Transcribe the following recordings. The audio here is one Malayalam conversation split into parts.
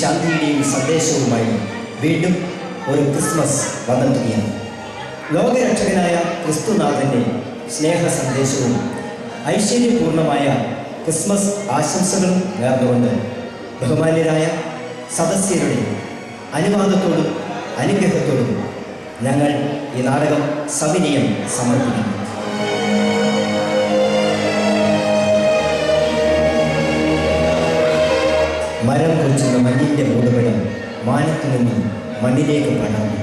ശാന്തിയുടെയും സന്ദേശവുമായി വീണ്ടും ഒരു ക്രിസ്മസ് വന്നെത്തുകയാണ്. ലോകരക്ഷകനായ ക്രിസ്തുനാഥൻ്റെ സ്നേഹ സന്ദേശവും ഐശ്വര്യപൂർണമായ ക്രിസ്മസ് ആശംസകളും നേർന്നുകൊണ്ട് ബഹുമാന്യരായ സദസ്യരുടെ അനുവാദത്തോടും അനുഗ്രഹത്തോടും ഞങ്ങൾ ഈ നാടകം സവിനയം സമർപ്പിക്കുന്നു. മരം കൊച്ചുന്ന മഞ്ഞിൻ്റെ മൂടുപടം മാനത്തു നിന്നും മണ്ണിലേക്ക് പടർന്നു.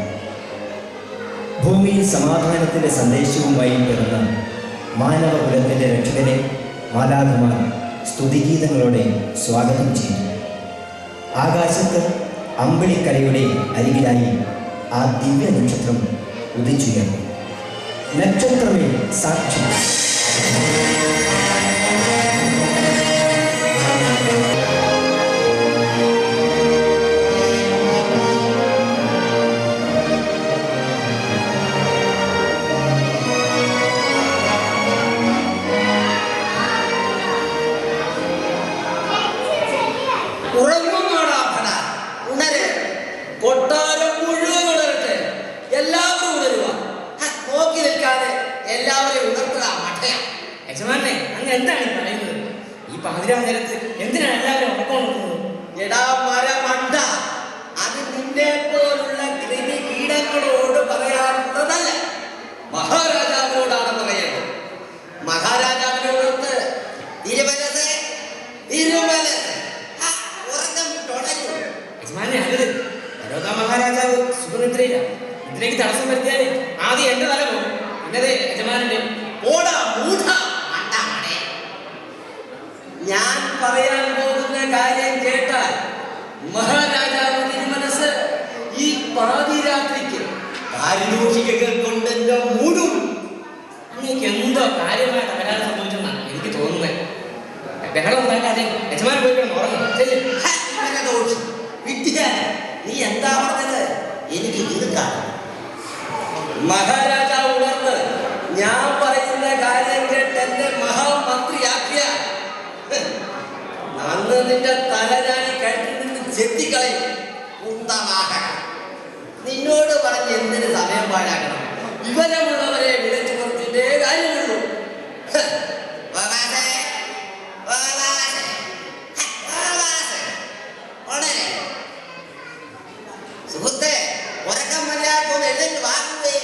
ഭൂമിയിൽ സമാധാനത്തിൻ്റെ സന്ദേശവുമായി പിറന്ന മാനവകുലത്തിൻ്റെ രക്ഷകനെ മാലാഖമാർ സ്തുതിഗീതങ്ങളോടെ സ്വാഗതം ചെയ്തു. ആകാശത്ത് അമ്പിളിക്കലയുടെ അരികിലായി ആ ദിവ്യ നക്ഷത്രം ഉദിച്ചുയർന്നു. നക്ഷത്രമേ സാക്ഷി. തടസ്സം വരുത്തിയാൽ ആദ്യം എന്റെ തല പോകും, പിന്നെ യജമാനന്റെ. ഞാൻ പറയാൻ പോകുന്ന കാര്യം കേട്ടാൽ മഹാരാജാവ് തിരുമനസ് ഈ പാതിരാത്രിക്ക് പാരിതോഷികകൾ കൊണ്ടെല്ലാം മൂടും. നിങ്ങൾക്ക് എന്തോ കാര്യമായ തകരാറ് സംഭവിച്ചെന്നാണ് എനിക്ക് തോന്നുന്നത്. ബഹളം ഉണ്ടാക്കാതെ യജമാനൻ പോയിക്കണം ഉറങ്ങും. നീ എന്താ പറഞ്ഞത്? എനിക്ക് എതിർക്കാം. മഹാരാജാവ് ഉണർന്ന് ഞാൻ പറയുന്ന കാര്യം കേട്ട് എന്നെ മഹാമന്ത്രിയാക്കിയ അന്ന് നിന്റെ തല ഞാൻ കഴുത്തിൽ നിന്ന് ചെത്തിക്കളയും. നിന്നോട് പറഞ്ഞ് എന്തിന് സമയം പാഴാക്കണം? വിവരമുള്ളവരെ വിളിച്ചു കുറച്ചിട്ടേ കാര്യമുള്ളൂ. സുഹൃത്തെ, ഉറക്കം മര്യാദ എഴുന്നേറ്റ് വാങ്ങുകേ.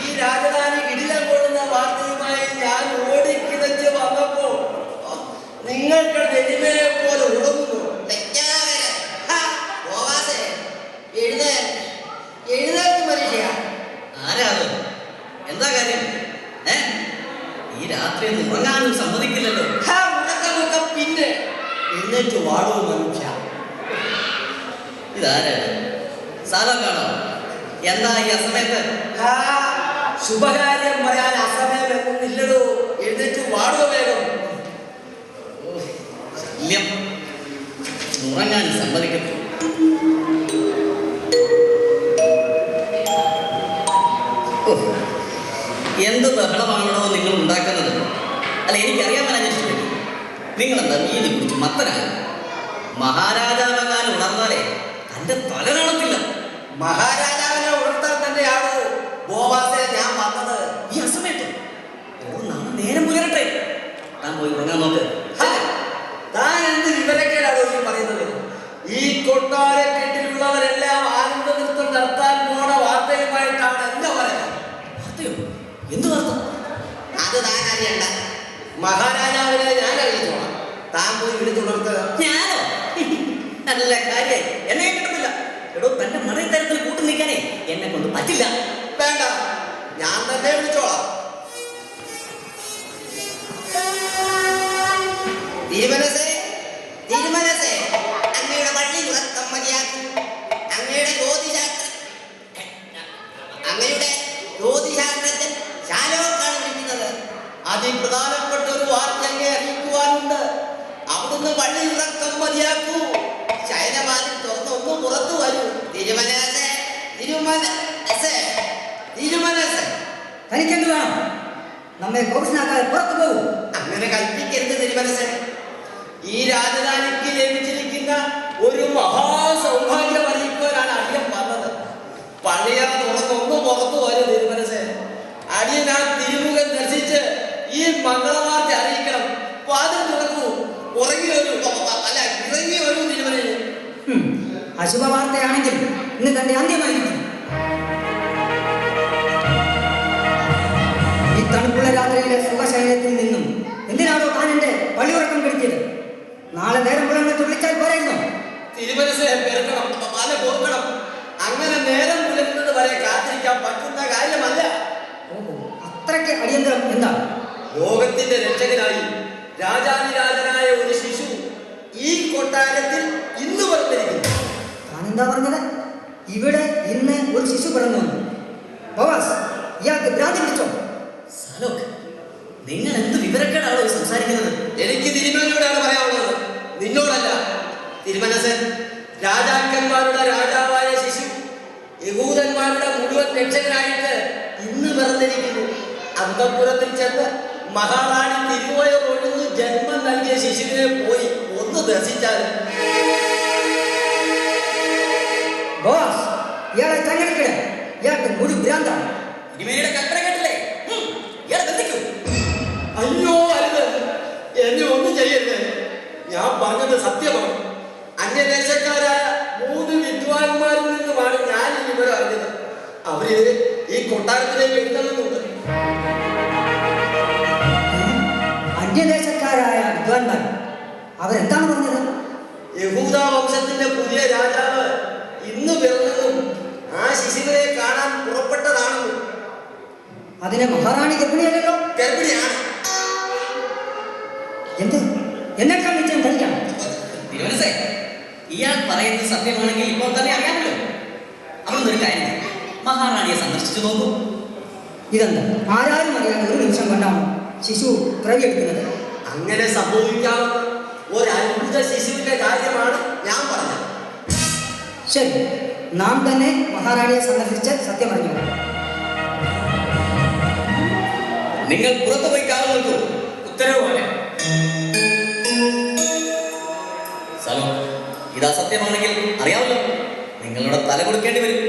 ഈ രാജധാനി ഇടിലം കൊള്ളുന്ന വാർത്തയുമായി ഞാൻ ഓടിക്കിതച്ച് വന്നപ്പോ നിങ്ങൾക്ക് എരുമയെ പോലെ ഉറങ്ങുന്നു. എഴുന്നേറ്റ് മനുഷ്യ. ആരാത്? എന്താ കാര്യം? ഈ രാത്രി ഉറങ്ങാനും സമ്മതിക്കില്ലല്ലോ. ഉറക്കമൊക്കെ പിന്നെ എഴുന്നേറ്റ് വാടോ മനുഷ്യ. ഇതാരാണ്? സാധക്കാണോ? എന്താ ഈ അസമയത്ത്? ശുഭകാര്യം പറയാൻ അസമയം എന്നൊന്നില്ലടോ. എഴുന്നേറ്റ് വാടുക വേഗം. ശല്യം, ഉറങ്ങാൻ സമ്മതിക്കത്തു. എന്ത് ബഹളമാണോ നിങ്ങൾ ഉണ്ടാക്കുന്നത്? അല്ല, എനിക്കറിയാൻ പറഞ്ഞിട്ടില്ല. നിങ്ങളെന്താ വീതി കുറിച്ച് മത്തനാണ്? മഹാരാജാവെങ്ങാൻ ഉണർന്നാലേ തന്റെ തല കാണത്തില്ല. മഹാരാജാവിനെ ഉണർത്താൻ തന്നെയാണ് ബോവാസെ ഞാൻ വന്നത്. ഈ അസമയത്ത് നേരം പുലരട്ടെ. താൻ പോയി ഉറങ്ങാൻ നോക്ക്. താൻ എന്ത് വിവരക്കേടാണോ ഈ പറയുന്നത്? ഈ കൊട്ടാരക്കെട്ടിലുള്ളവരെല്ലാം ആനന്ദ നൃത്തം നടത്താൻ പോണ വാർത്തയുമായിട്ടാണ് എന്താ പറയുന്നത്. വാർത്തയോ? എന്ത് വാർത്ത? അത് താൻ അറിയണ്ട. മഹാരാജാവിനെ ഞാൻ അറിയിച്ചോളാം. താൻ പോയി വിളിച്ചുണർത്തുക. ഞാനോ? നല്ല കാര്യമായി. എന്നെ കിട്ടുന്നില്ല. എടോ, തന്റെ മറേ തരത്തിൽ കൂട്ടു നിൽക്കാനേ എന്നെ കൊണ്ട് പറ്റില്ല. വേണ്ട, ഞാൻ തന്നെ വിളിച്ചോളാം. തിരുമനസേ, തിരുമനസേ, അങ്ങയുടെ പള്ളി ഉറക്കം മതിയാക്കും. അങ്ങയുടെ ജ്യോതിശാസ്ത്രജ്ഞൻ ശാലോക്കാണ് വിളിക്കുന്നത്. അതിപ്രധാനപ്പെട്ട ഒരു വാർത്ത അങ്ങേ അറിയിക്കുവാനുണ്ട്. അവിടുന്ന് പള്ളി ഉറക്കം മതിയാക്കൂ. ശയനവാതിൽ തുറന്നൊന്ന് പുറത്തു വരൂ. തിരുമനസേ, തിരുമനസേ, തിരുമനസേ. തനിക്കെന്ത് വേണം? നമ്മെ കോപിഷ്ണാക്കാതെ പുറത്തു പോകും. അങ്ങനെ കൽപ്പിക്കരുത് തിരുമനസേ. ഈ രാജധാനിക്ക് ലഭിച്ചിരിക്കുന്ന ഒരു മഹാസൗഭാഗ്യം അറിയിക്കുവാനാണ് അടിയൻ വന്നത്. പള്ളിയാ തുറന്നൊന്ന് പുറത്തു വരും തിരുമനസ്. അടിയൻ ആ തിരുമുഖം ദർശിച്ച് ഈ മംഗളവാർത്ത അറിയിക്കണം. വാതിൽ തുറക്കൂ. ഇറങ്ങി വരൂ തിരുമനെ. അശുഭ വാർത്തയാണെങ്കിൽ ഇന്ന് തന്റെ അന്ത്യമായിരിക്കും. ഈ തണുപ്പുള്ള രാത്രിയിലെ സുഖശൈലത്തിൽ നിന്നും എന്തിനാണോ താൻ എന്റെ പള്ളിയുറക്കം കെടുത്തിയത്? നാളെ നേരം പുലർന്ന് തുള്ളിച്ചാൽ പോരായിരുന്നോ? തിരുമനസ് പെരുക്കണം, മല പോർക്കണം. അങ്ങനെ നേരം പുലർന്നത് വരെ കാത്തിരിക്കാൻ പറ്റുന്ന കാര്യമല്ല. ഓഹോ, അത്രയ്ക്ക് അടിയന്തരം എന്താ? ലോകത്തിന്റെ രക്ഷകനായി രാജാതിരാജനായ ഒരു ശിശു ഈ കൊട്ടാരത്തിൽ ഇന്ന് പറഞ്ഞിരിക്കുന്നു. താനെന്താ പറഞ്ഞത്? ഇവിടെ ഇന്ന് ഒരു ശിശു പിറന്നു. ബോവാസ്, ഇയാൾക്ക് ഭ്രാന്തി പിടിച്ചോ? സാലോക്, നിങ്ങൾ എന്ത് വിവരക്കേടാണോ സംസാരിക്കുന്നത്? എനിക്ക് തിരുമേനിയോടാണ് പറയാനുള്ളത്, നിന്നോടല്ല. തിരുമനസൻ, രാജാക്കന്മാരുടെ രാജാവായ ശിശു യഹൂദന്മാരുടെ മുഴുവൻ രക്ഷകനായിട്ട് ഇന്ന് പിറന്നിരിക്കുന്നു. അന്തഃപുരത്തിൽ ചെന്ന് മഹാറാണി തിരുവോയ ഒഴുന്നു ജന്മം നൽകിയ ശിശുവിനെ പോയി ഒന്ന് ദർശിച്ചാൽ. ബോസ്, ഇയാളെ ചങ്ങലക്കിട. ഇയാൾക്ക് മുഴു ഭ്രാന്താണ്. തിരുമേനിയുടെ കൽപ്പന കേട്ടില്ലേ? ഇയാളെ ബന്ധിക്കൂ. അയ്യോ അരുത്, എന്നെ ഒന്നും ചെയ്യരുത്. ഞാൻ പറഞ്ഞത് സത്യമാണ്. അന്യദേശക്കാരായ 3 വിദ്വാൻമാരിൽ നിന്നുമാണ് ഞാൻ ഈ വിവരം അറിഞ്ഞത്. അവര് ഈ കൊട്ടാരത്തിലേക്ക് എഴുന്നള്ളുന്നുണ്ട്. അന്യദേശക്കാരായ വിദ്വാൻമാർ അവരെന്താണ് പറഞ്ഞത്? യഹൂദ വംശത്തിന്റെ പുതിയ രാജാവ് ഇന്ന് പിറന്നതും ആ ശിശുവിനെ കാണാൻ പുറപ്പെട്ടതാണെന്നും. അതിനെ മഹാറാണി ഗർഭിണിയല്ലോ? ഗർഭിണിയാണ്. എന്ത്? എന്നെക്കാൾ നിശ്ചയം ധരിക്കണം. തിരുമനസേ, ഇയാൾ പറയുന്നത് സത്യമാണെങ്കിൽ ഇപ്പോൾ തന്നെ അറിയാമല്ലോ. അവനൊരു കാര്യം, മഹാറാണിയെ സന്ദർശിച്ചു നോക്കൂ. ഇതെന്താ ആരാരും അറിയാതെ ഒരു നിമിഷം കൊണ്ടാണ് ശിശു പിറവിയെടുക്കുന്നത്? അങ്ങനെ സംഭവിക്കാവുന്ന ഒരു അത്ഭുത ശിശുവിന്റെ കാര്യമാണ് ഞാൻ പറഞ്ഞത്. ശരി, നാം തന്നെ മഹാറാണിയെ സന്ദർശിച്ച് സത്യം അറിഞ്ഞു. നിങ്ങൾ പുറത്തു പോയി കാവൽ നോക്കൂ. ഉത്തരവ് പോലെ. സലോ, ഇതാ സത്യമാണെങ്കിൽ അറിയാമല്ലോ, നിങ്ങളുടെ തല കൊടുക്കേണ്ടി വരും.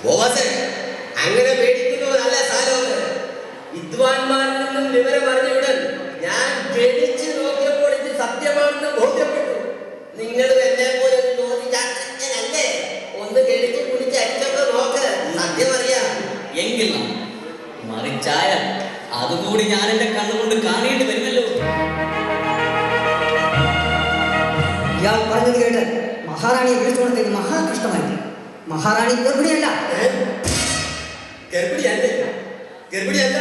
ബോവാസേ, അങ്ങനെ പേടിക്കുന്നവരല്ല സാലോക്. വിദ്വാൻമാരിൽ നിന്നും വിവരം അറിഞ്ഞയുടൻ ഞാൻ പേടിച്ച് നോക്കിയപ്പോൾ ഇത് സത്യമാണെന്ന് ബോധ്യപ്പെട്ടു. നിങ്ങൾ എന്നെ പോലെ ചോദിച്ചല്ലേ, ഒന്ന് കെടിച്ച് കുടിച്ച് അരിച്ചൊക്കെ നോക്ക്, സത്യം അറിയാം. എങ്കിൽ മറിച്ചായ അതുകൂടി ഞാൻ എന്റെ കണ്ണുകൊണ്ട് കാണേണ്ടി വരുമല്ലോ. ഇയാൾ പറഞ്ഞത് കേട്ട് മഹാറാണിയെ വിളിച്ചുകൊണ്ടത് മഹാകഷ്ടമായി. മഹാറാണി ഗർഭിണിയല്ല. ഗർഭിണിയല്ലേ? ഗർഭിണിയല്ല?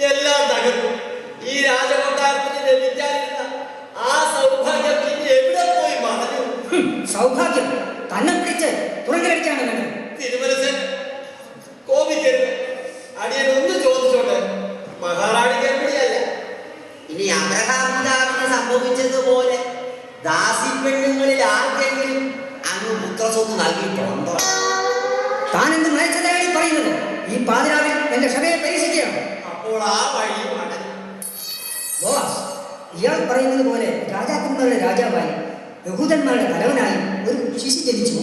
എല്ലാം തകർന്നു. ഈ രാജകൊട്ടാരത്തിന് ലഭിക്കാനിരുന്ന ആ സൗഭാഗ്യം പിന്നെ എവിടെ പോയി മറഞ്ഞു? സൗഭാഗ്യം തന്നെ പിടിച്ച് തുറങ്കിലടിക്കാണ് വേണ്ടത്. തിരുമനസൻ, കോപിക്കരുത്. അടിയൻ ഒന്ന് ചോദിച്ചോട്ടെ, മഹാറാണി ഗർഭിണിയല്ല? ഇനി അബ്രഹാമിന് സംഭവിച്ചതുപോലെ ദാസി പെണ്ണുങ്ങളിൽ ആർക്കെങ്കിലും അങ്ങ് പുത്രസ്വത്ത് നൽകിയിട്ടുണ്ടോ? താൻ എന്ത് മയച്ചതായി പറയുന്നത്? ഈ പാതിരാവിൽ എന്റെ ക്ഷമയെ പരീക്ഷിക്കുകയാണ്. അപ്പോൾ ആ വഴി ബോസ്, ഇയാൾ പറയുന്നത് പോലെ രാജാക്കന്മാരുടെ രാജാവായി യഹൂദന്മാരുടെ തലവനായി ഒരു ശിശു ജനിച്ചു.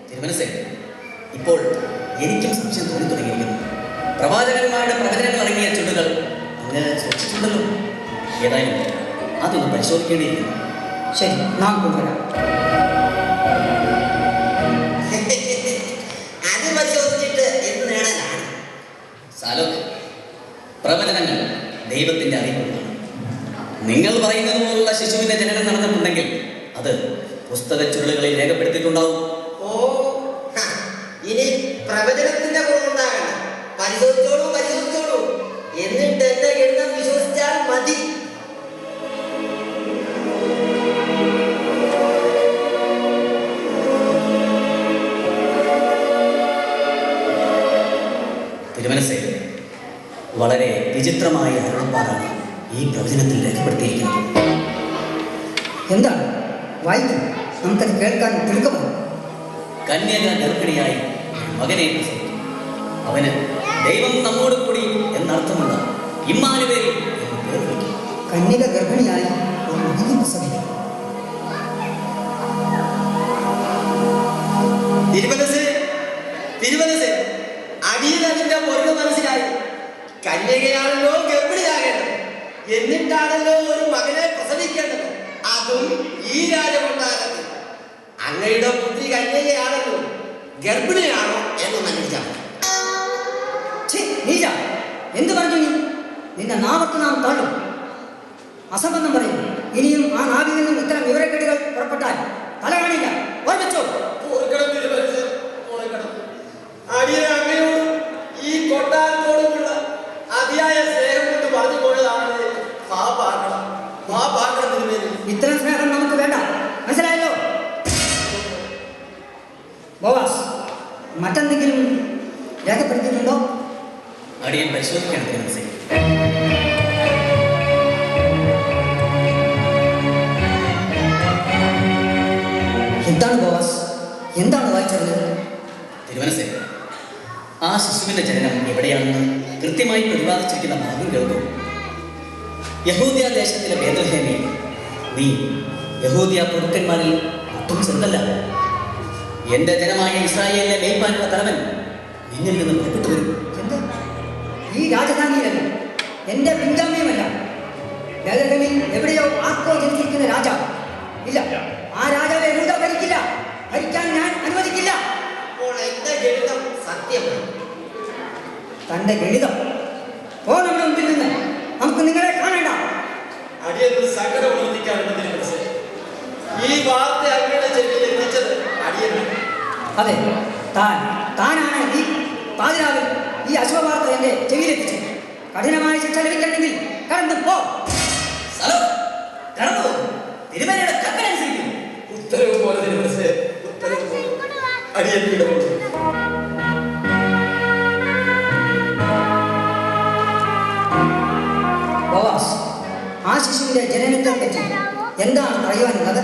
തിരുമനസേ, ഇപ്പോൾ എനിക്കും സംശയം തോന്നി തുടങ്ങിയിരിക്കുന്നു. പ്രവാചകന്മാരുടെ പ്രവചനങ്ങൾ അടങ്ങിയ ചുണ്ടുകൾ അങ്ങ് സൂക്ഷിച്ചിട്ടുണ്ടല്ലോ. ഏതായാലും അതൊന്ന് പരിശോധിക്കേണ്ടിയിരിക്കുന്നു. ശരി, നാം കൊണ്ടുവരാം. അത് പരിശോധിച്ചിട്ട് എന്ത് നേടാനാണ്? സാലോക്, പ്രവചനങ്ങൾ ദൈവത്തിന്റെ അറിയിപ്പുകളാണ്. നിങ്ങൾ പറയുന്നത് പോലുള്ള ശിശുവിന്റെ ജനനം നടന്നിട്ടുണ്ടെങ്കിൽ അത് പുസ്തക ചുരുളുകളിൽ രേഖപ്പെടുത്തിയിട്ടുണ്ടാവും. ഓ, ഇനി പ്രവചനത്തിന്റെ കുറവുണ്ടാകണ്ട. പരിശോധിച്ചോളൂ. എന്നിട്ട് എന്റെ ഗണിതം വിശ്വസിച്ചാൽ മതി. തിരുമനസേ, വളരെ വിചിത്രമായ അരുളപ്പാടാണ് ഈ പ്രവചനത്തിൽ രേഖപ്പെടുത്തിയിരിക്കുന്നത്. എന്താണ് വായിക്കും? നമുക്കത് കേൾക്കാൻ തിടുക്കമാണ്. കന്യക ഗർഭിണിയായി മകനെ പ്രസവിക്കും. അവന് ദൈവം നമ്മോട് കൂടി എന്നർത്ഥമുള്ള ഇമ്മാനുവേൽ എന്ന് പേർ വിളിക്കും. കന്യക ഗർഭിണിയായി ഒരു മകനെ പ്രസവിക്കും. തിരുമനസ് അടിയിൽ അതിന്റെ പൊരുൾ മനസ്സിലായി. കന്യകയാണല്ലോ ഗർഭിണിയാകേണ്ടത്, എന്നിട്ടാണല്ലോ ഒരു മകനെ പ്രസവിക്കേണ്ടത്, അതും ഈ രാജകൊട്ടാരത്തിൽ. അങ്ങയുടെ പുത്രി കന്യകയാണല്ലോ, ഗർഭിണിയാണോ എന്ന് മനസ്സിലാക്കാം. നീജ, എന്ത് പറഞ്ഞു നീ? നിന്റെ നാവത്ത് നാം തള്ളും. അസംബന്ധം പറയും. ഇനിയും ആ നാവിൽ നിന്നും ഇത്തരം വിവരക്കെടുകൾ പുറപ്പെട്ടാൽ തല കാണില്ല. ഓർമ്മിച്ചോ? അടിയന് അങ്ങയോടും ഈ കൊട്ടാരത്തോടുമുള്ള അതിയായ സ്നേഹം കൊണ്ട് പറഞ്ഞു പോയതാണ്. ഇത്തരം സ്നേഹം നമുക്ക് വേണ്ട, മനസ്സിലായല്ലോ? ബോവാസ്, മറ്റെന്തെങ്കിലും രേഖപ്പെടുത്തിയിട്ടുണ്ടോ? അടിയൻ പരിശോധിക്കണം തിരുമനസ്സേ. എന്താണ് ബോവാസ്, എന്താണ് വായിച്ചത്? തിരുമനസ്സേ, ആ ശിശുവിന്റെ ജനനം എവിടെയാണെന്ന് കൃത്യമായി പ്രതിപാദിച്ചിരിക്കുന്ന ഭാഗം കേൾക്കും. യഹൂദിയ ദേശത്തിലെ ബേത്ലഹേമേ, നീ യഹൂദിയ പ്രഭുക്കന്മാരിൽ ഒട്ടും ചെറുതല്ല. എന്റെ ജനമായ ഇസ്രായേലിനെ മേയ്പ്പാനുള്ള തലവൻ നിന്നിൽ നിന്ന് പുറപ്പെട്ടു വരും. എന്ത്? ഈ രാജധാനിയിലല്ല, എന്റെ പിൻഗാമിയുമല്ല. ബേത്ലഹേമിൽ എവിടെയോ ആർക്കോ ജനിച്ചിരിക്കുന്ന രാജാവ്. ഇല്ല, ആ രാജാവെ യഹൂദ ഭരിക്കില്ല, ഭരിക്കാൻ ഞാൻ അനുവദിക്കില്ല. എന്റെ ഗണിതം സത്യമാണ്. തന്റെ ഗണിതം ഓ നമ്മുടെ മുമ്പിൽ നിന്ന് നമുക്ക് നിങ്ങളെ കാണേണ്ട. അടിയൊരു സങ്കടം ഉണർത്തിക്കാറുണ്ട്. ഈ വാർത്ത അങ്ങയുടെ ചെവിയിൽ എത്തിച്ചത് അടിയനാണ്. അതെ, താനാണ് ഈ പാതിരാവിൽ ഈ അശുഭ വാർത്ത എന്റെ ചെവിയിലെത്തിച്ചത്. കഠിനമായ ശിക്ഷ ലഭിക്കണമെങ്കിൽ കടന്നു പോ. തിരുമലയുടെ കത്തനുസരിക്കും. ഉത്തരവ് പോലെ തിരുമനസ്സേ, ഉത്തരവ് പോലെ. അടിയൻ വിടപെടും. ബോവാസ്, ആ ശിശുവിന്റെ ജനനത്തെ പറ്റി എന്താണ് പറയുവാനുള്ളത്?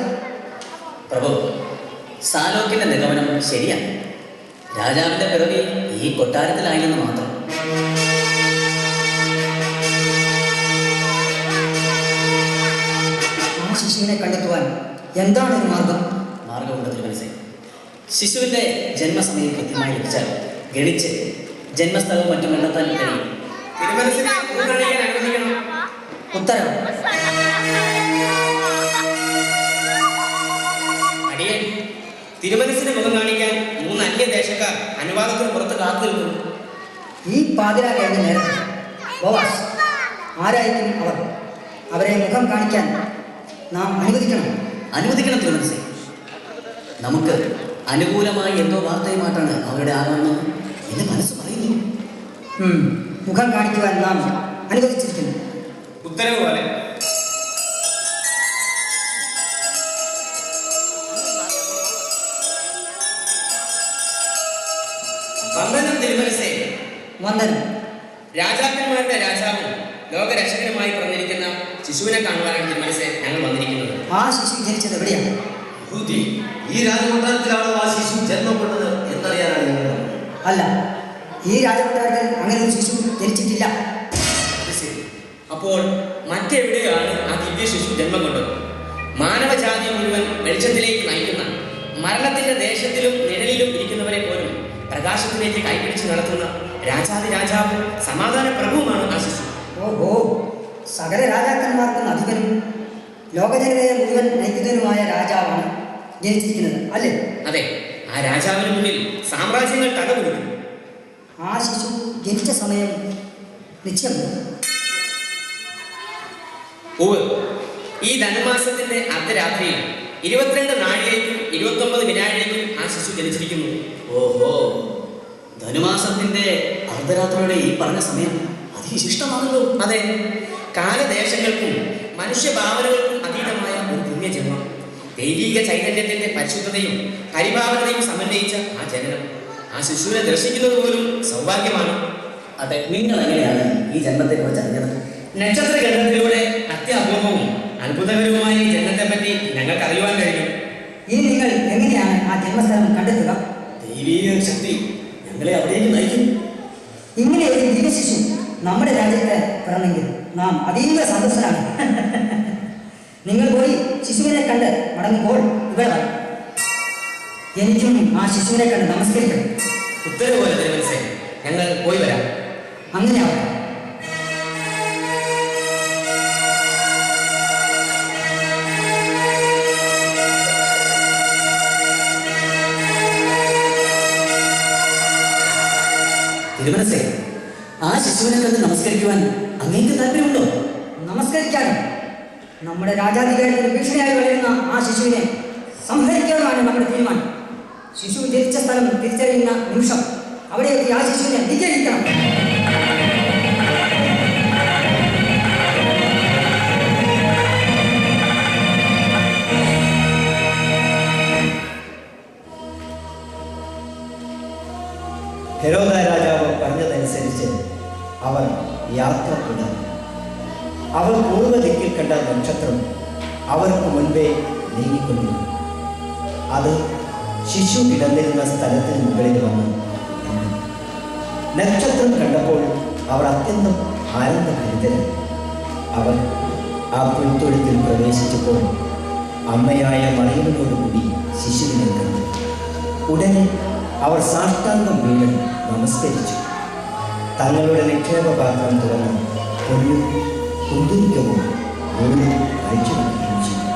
പ്രഭു, സാലോക്കിന്റെ നിഗമനം ശരിയാണ്. രാജാവിന്റെ പിറവി ഈ കൊട്ടാരത്തിലായില്ലെന്ന് മാത്രം. ആ ശിശുവിനെ കണ്ടെത്തുവാൻ എന്താണ് ഒരു മാർഗം? മാർഗമുണ്ട് തിരുമനസ്സേ. ശിശുവിന്റെ ജന്മസമയം കൃത്യമായി ലഭിച്ചാൽ ഗണിച്ച് ജന്മസ്ഥലവും മറ്റും കണ്ടെത്താൻ കഴിയും. തിരുമനസ്സിനെ മുൻഗണിക്കാൻ അനുവദിക്കണം. ഉത്തരവ്. അടിയൻ തിരുമനസ്സിന് മുഖം കാണിക്കാൻ 3 അന്യദേശക്കാർ അനുവാദത്തിന് പുറത്ത് കാത്തു നിൽക്കുന്നു. ഈ പാതിരാ കഴിഞ്ഞ നേരം ബോവാസ്, ആരായിരിക്കും അവർ? അവരെ മുഖം കാണിക്കാൻ നാം അനുവദിക്കണം. അനുവദിക്കണം തിരുമനസ്സേ. നമുക്ക് അനുകൂലമായി എന്തോ വാർത്തയുമായിട്ടാണ് അവരുടെ ആഗമനം എന്ന് മനസ്സ് പറയുന്നു. മുഖം കാണിക്കുവാൻ നാം അനുവദിച്ചിരിക്കുന്നു. ഉത്തരവ് പോലെ. വന്ദനം തിരുമനസ്സേ. വന്ദനം. രാജാക്കന്മാരുടെ രാജാവും ലോകരക്ഷകനുമായി പറഞ്ഞിരിക്കുന്ന ശിശുവിനെ കാണുവാനാണ് തിരുമനസ്സേ ഞങ്ങൾ വന്നിരിക്കുന്നത്. ആ ശിശു ജനിച്ചത് എവിടെയാണ്? ഈ രാജകൊട്ടാരത്തിലാണോ ആ ശിശു ജന്മം കൊണ്ടത് എന്നറിയാനാണ് ഞങ്ങൾ. അല്ല, ഈ രാജകൊട്ടാരത്തിൽ അങ്ങനെ ഒരു ശിശു ജനിച്ചിട്ടില്ല. അപ്പോൾ മറ്റെവിടെയാണ് ആ ദിവ്യ ശിശു ജന്മം കൊണ്ടത്? മാനവജാതി മുഴുവൻ വെളിച്ചത്തിലേക്ക് നയിക്കുന്ന, മരണത്തിന്റെ ദേശത്തിലും നിഴലിലും ഇരിക്കുന്നവരെ പോലും പ്രകാശത്തിലേക്ക് കൈപിടിച്ച് നടത്തുന്ന രാജാതി രാജാവും സമാധാന പ്രഭുവുമാണ് ആ ശിശു. ഓഹോ, സകല രാജാക്കന്മാർക്കും അധിപനും ലോകജനതയെ മുഴുവൻ നയിക്കുന്നതിനുമായ രാജാവാണ് ജനിച്ചിരിക്കുന്നത്, അല്ലേ? അതെ, ആ രാജാവിന് മുന്നിൽ സാമ്രാജ്യങ്ങൾ തകർന്നു. ആ ശിശു ജനിച്ച സമയം നിശ്ചയം. ഈ ധനുമാസത്തിന്റെ അർദ്ധരാത്രിയിൽ 22 നാഴികയ്ക്കും 29 വിനാഴികയ്ക്കും ആ ശിശു ജനിച്ചിരിക്കുന്നു. ഓഹോ, ധനുമാസത്തിന്റെ അർദ്ധരാത്രിയുടെ ഈ പറഞ്ഞ സമയം അതിവിശിഷ്ടമാണല്ലോ. അതെ, കാലദേശങ്ങൾക്കും മനുഷ്യഭാവനകൾക്കും അതീതമായ ഒരു പുണ്യജന്മം. ദൈവിക ചൈതന്യത്തിന്റെ പരിശുദ്ധതയും പരിഭാവനതയും സമന്വയിച്ച ആ ജനനം, ആ ശിശുവിനെ ദർശിക്കുന്നത് പോലും സൗഭാഗ്യമാണ്. അതെ, നിങ്ങൾ എങ്ങനെയാണ് ഈ ജന്മത്തെ കുറിച്ച് അറിഞ്ഞത്? നക്ഷത്ര ഗ്രന്ഥത്തിലൂടെ അത്യപൂർവവും അത്ഭുതകരവുമായ ഈ ജന്മത്തെ പറ്റി ഞങ്ങൾക്ക് അറിയുവാൻ കഴിഞ്ഞു. ഇനി നിങ്ങൾ എങ്ങനെയാണ് ആ ജന്മസ്ഥലം കണ്ടെത്തുക? ദൈവീക ശക്തി ഞങ്ങളെ അവിടേക്ക് നയിക്കും. ഇങ്ങനെ ഒരു ദിവ്യ ശിശു നമ്മുടെ രാജ്യത്ത് പിറന്നെങ്കിൽ നാം അതീവ സന്തോഷരാണ്. നിങ്ങൾ പോയി ശിശുവിനെ കണ്ട് മടങ്ങുമ്പോൾ ഇവിടെ വരണം. എനിക്കും ആ ശിശുവിനെ കണ്ട് നമസ്കരിക്കണം. ഉത്തരവ് പോലെ തിരുമനസേ, ഞങ്ങൾ പോയി വരാം. അങ്ങനെയാവട്ടെ. തിരുമനസേ, ആ ശിശുവിനെ കണ്ട് നമസ്കരിക്കുവാൻ അങ്ങേക്ക് താല്പര്യമുണ്ടോ? നമസ്കരിക്കാനും നമ്മുടെ രാജാധികാരത്തിന് ഭീഷണിയായി വളരുന്ന ആ ശിശുവിനെ സംഹരിക്കാനുമാണ് നമ്മുടെ തീരുമാനം. ശിശു ജനിച്ച സ്ഥലം തിരിച്ചറിയുന്ന നിമിഷം അവിടെ എത്തി ആ ശിശുവിനെ നിഗ്രഹിക്കണം. ഹെരോദ രാജാവ് പറഞ്ഞതനുസരിച്ച് അവർ യാത്ര തുടർന്നു. അവർ പൂർവ്വദിക്കിൽ കണ്ട നക്ഷത്രം അവർക്ക് മുൻപേ നീങ്ങിക്കൊണ്ടിരുന്നു. അത് ശിശു കിടന്നിരുന്ന സ്ഥലത്തിന് മുകളിൽ വന്നു നിന്നു. നക്ഷത്രം കണ്ടപ്പോൾ അവർ അത്യന്തം ആനന്ദഭരിതരായി. അവർ ആ പുൽത്തൊഴുത്തിൽ പ്രവേശിച്ചപ്പോൾ അമ്മയായ മറിയമിനോടുകൂടി ശിശുവിനെ കണ്ടു. ഉടനെ അവർ സാഷ്ടാംഗം വീണ് നമസ്കരിച്ചു. തങ്ങളുടെ നിക്ഷേപപാത്രം തുറന്ന് പൊന്നും കുന്തിരിക്കവും വീണ്ടും അഴിച്ചു വയ്ക്കുകയും ചെയ്തു.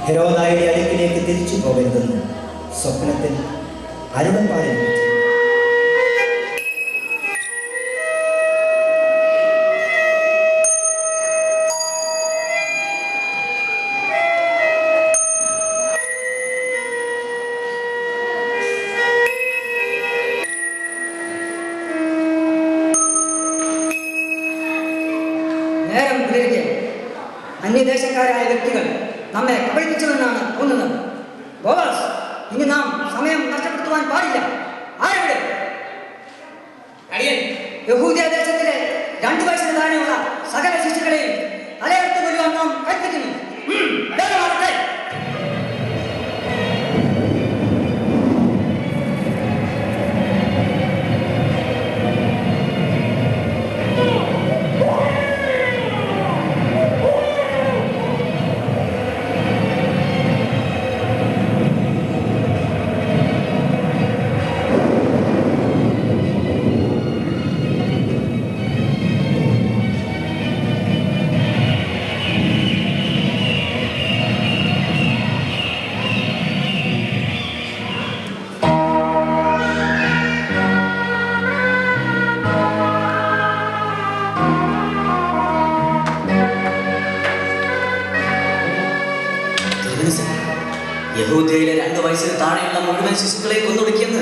ഹെരോദായുടെ അടുക്കിലേക്ക് തിരിച്ചു പോകരുതെന്ന് സ്വപ്നത്തിൽ അരുളപ്പാട് ലഭിച്ചു. നേരം പുലരുകെ അന്യദേശക്കാരായ വ്യക്തികൾ നമ്മെ കബളിപ്പിച്ചുവെന്നാണ് തോന്നുന്നത്. ബോവാസ്, ഇനി നാം സമയം നഷ്ടപ്പെടുത്തുവാൻ പാടില്ല. ആരെവിടെ? അടിയൻ യഹൂദിയ ദേശത്തിലെ 2 വയസ്സിന് താഴെയുള്ള സകല ശിശുക്കളെയും തലയെടുത്ത് കൊല്ലുവാൻ നാം കൽപ്പിക്കുന്നു. വേഗമാവട്ടെ. യഹൂദയിലെ 2 വയസ്സിന് താഴെയുള്ള മുഴുവൻ ശിശുക്കളെ കൊന്നൊടുക്കിയെന്ന്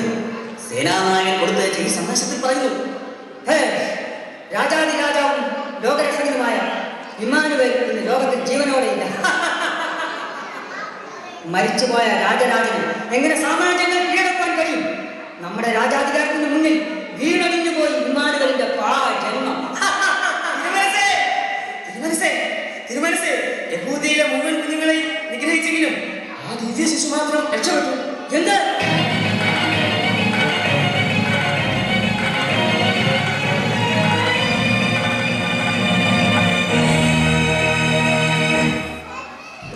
സേനാനായകൻ കൊടുത്തയച്ച ഈ സന്ദേശത്തിൽ പറയുന്നു. ഹേ, രാജാതിരാജാവും ലോകരക്ഷകനുമായ ഇമ്മാനുവേൽ ഇന്ന് ലോകത്തിൽ ജീവനോടെയില്ല. മരിച്ചുപോയ രാജരാജന് എങ്ങനെ സാമ്രാജ്യങ്ങൾ കീഴടക്കാൻ കഴിയും? നമ്മുടെ രാജാധികാരത്തിന് മുന്നിൽ വീണടിഞ്ഞു പോയി ഇമ്മാനുവേലിന്റെ ജന്മം. തിരുമനസേ, യഹൂദിയിലെ മുഴുവൻ കുഞ്ഞുങ്ങളെ നിഗ്രഹിച്ചെങ്കിലും ആ ദിവ്യ ശിശു മാത്രം രക്ഷപ്പെട്ടു. എന്ത്?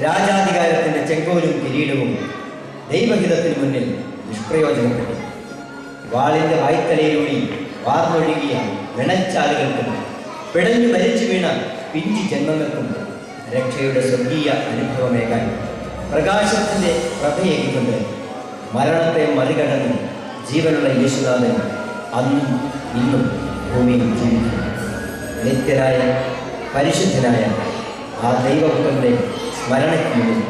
രാജാധികാരത്തിന്റെ ചെങ്കോലും കിരീടവും ദൈവഹിതത്തിന് മുന്നിൽ നിഷ്പ്രയോജനപ്പെട്ടു. വാളിന്റെ വായ്ത്തലയിലൂടെ വാർന്നൊഴുകിയ വെണച്ചാലുകൾക്കും പിടഞ്ഞു മരിച്ചു വീണ പിഞ്ചി ജന്മങ്ങൾക്കും രക്ഷയുടെ സ്വർഗീയ അനുഭവമേകാൻ പ്രകാശത്തിന്റെ പ്രഭയേകൊണ്ട് മരണത്തെ മറികടന്ന് ജീവനുള്ള യേശുനാഥൻ അന്നും ഇന്നും ഭൂമിയിൽ ജീവിക്കുന്നു. നിത്യരായ പരിശുദ്ധനായ ആ ദൈവഭക്തന്റെ സ്മരണയ്ക്ക് മുന്നിൽ